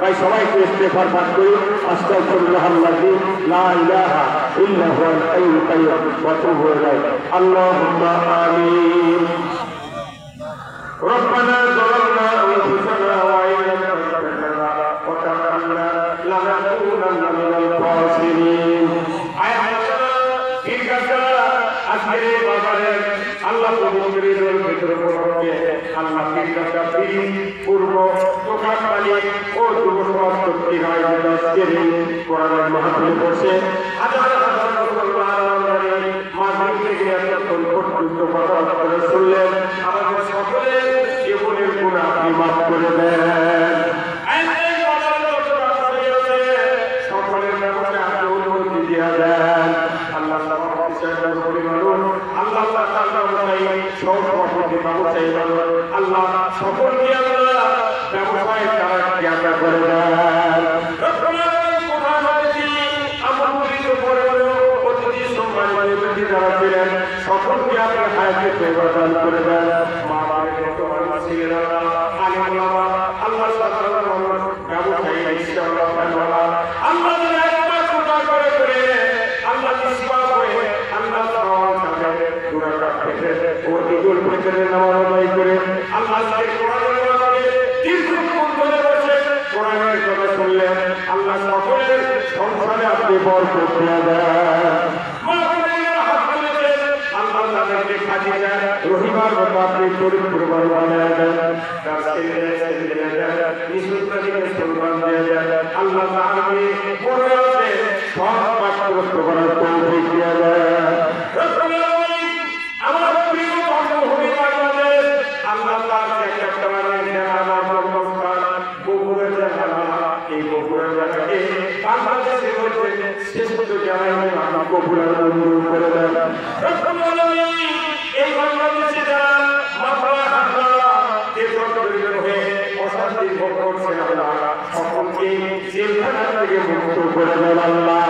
তাই সবাইকে ইস্তেগফার পাঠ করি। আস্তাগফিরুল্লাহাল্লাযী লা ইলাহা ইল্লা হুয়াল হাইয়ুল কাইয়্যুম ওয়া আতুবু ইলাইহি। আল্লাহুম্মা আমিন। ربنا ظلمنا أنفسنا وإن لم تغفر لنا وترحمنا لنكونن من الخاسرين। আজকের বাজারে আল্লাহ পবিত্রের ভিতরে পড়ে আল্লাহ কিতাবটা পূর্ব প্রকাশকালী ও যুব সমাজ কর্তৃক আয়োজিত আজকের কোরআনের মাহফিলে বসে হাজার হাজার মুসলমান মাহফিল থেকে এতক্ষণ পর্যন্ত কথা বলে শুনলেন। আমাদের সকলের জীবনের গুনাহ আপনি মাফ করে দেন। সকলের ব্যবসায় আপনি অনুমতি দিয়ে দেন। আল্লাহ আল্লাহ সকলকে আল্লাহ ব্যবসায় তারা জ্ঞাতা করে দেন। যারা ছিলেন সকলকে আপনি হায়াতে প্রদান করে দেন। মা বাবার ছিলেন আল্লাহ ব্যবসায়ী আল্লাহ সকলের সংসারে আপনি বরকত দিয়ে দেন। রহিমার মতো আপনি চরিত্র বানিয়ে দেন। আল্লাহ সব বাক্যগ্রস্ত করার তৌফিক দিয়ে দেন। আমার প্রিয় জন্মভূমি বাংলাদেশ আল্লাহ এই বগুড়া জায়গাকে বাংলাদেশের মধ্যে শ্রেষ্ঠ জায়গায় বগুড়া মঞ্জুর করে দেন। এই বাংলাদেশে যারা অশান্তি ভোগ করছে আল্লাহ সকলকে জেলখানা থেকে মুক্ত করে দেন। আল্লাহ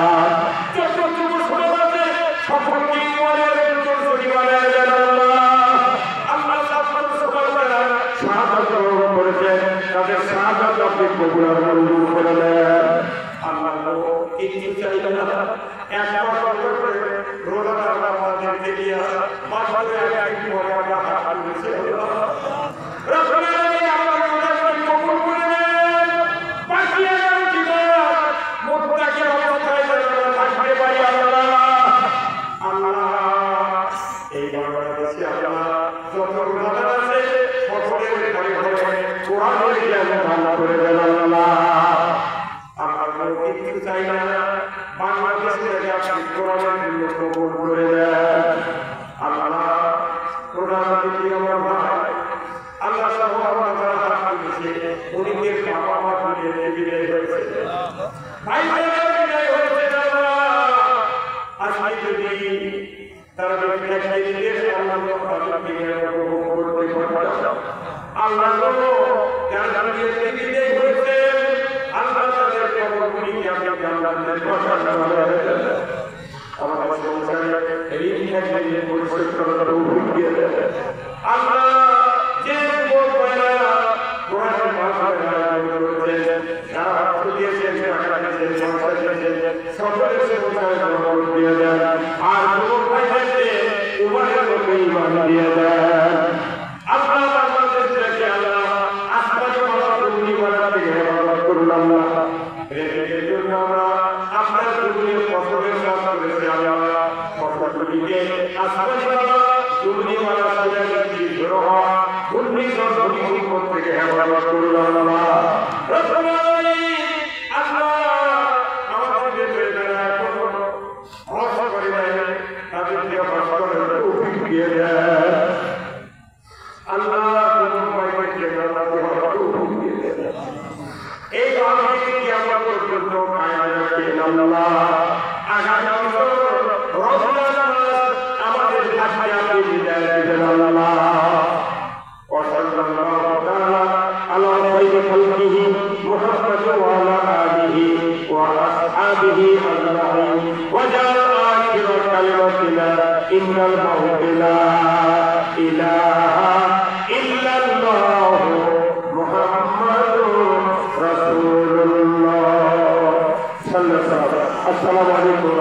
সকলকে তাদের শাহাদাত আপনি বগুড়ার মঞ্জুর করে দেন। আল্লাহ কিছু চাইবে না একবার করে রোজাদার আমাদেরকে দিয়ে মাঝে এক পরে আমরা হাত দিয়েছি। এই বাংলাদেশে আমরা যত রোজাদার আছে সকলের ঘরে ঘরে কোরআনের জ্ঞান দান করে দেন। আল্লাহ আমরা কিছু চাই না বাংলাদেশে আপনি কোরআনের জন্য কবুল করে দেন। আল্লাহ প্রধানমন্ত্রী আমার ভাই আল্লাহ সহ আমরা যারা হাত দিয়েছে উনিদের বাবা মা দিয়ে বিদায় হয়েছে ভাই ভাইয়ের বিদায় হয়েছে। আজকে যদি তারা বিদায় দিলে আল্লাহ আল্লাহ যারা বিদায় হয়েছে আল্লাহ তাদের কবরগুলিকে আপনি জান্নাতের বাসা বানিয়ে দেন। আমাদের সংসারে এই নিয়ে পরিষ্কার করার তৌফিক দিয়ে দেন। আল্লাহ যে বড়রা কোরআনের ভাষায় আয়োজন করেছেন যারা অর্থ দিয়েছেন টাকা দিয়েছেন সংসার দিয়েছেন সকলের সংসারে বরকত দিয়ে দেন। আর যুবক ভাইদেরকে উভয়ের মধ্যে ঈমান দিয়ে দেন। আল্লাহ বাংলাদেশ থেকে আল্লাহ আসমানি মাসাতুল্লি ওয়ালা থেকে হেফাজত করুন। আল্লাহ এর জন্য আমরা আপনার দুনিয়ার ফসলের কাজ করেছি। আল্লাহ ফসলগুলিকে আসমানি ওয়ালা দুনি ওয়ালা সাজাকে দিয়ে রহা ঘূর্ণিঝড় ভূমিকম্প থেকে হেফাজত করুন। আল্লাহ আমাদের যারা এখনো হজ করে নাই তাদেরকে হজ করার তৌফিক দিয়ে দেন। আল্লাহ এই বাংলাদেশকে আমরা পর্যন্ত কায়েম রাখেন। আল্লাহ আগামী বছর রমজান মাস আমাদের ভাষায় আপনি বিদায় দেবেন। আল্লাহ ওয়াসাল্লাল্লাহু তাআলা আলা খায়রি খালকিহি মুহাম্মাদ ওয়া আলা আলিহি ওয়া আসহাবিহি আজমাইন ওয়া জাআল আখির কালিমাতিনা ইন্নাল মাউতা লা ইলাহা ইল্লাল্লাহু মুহাম্মাদুর রাসূলুল্লাহ। আসসালামু আলাইকুম।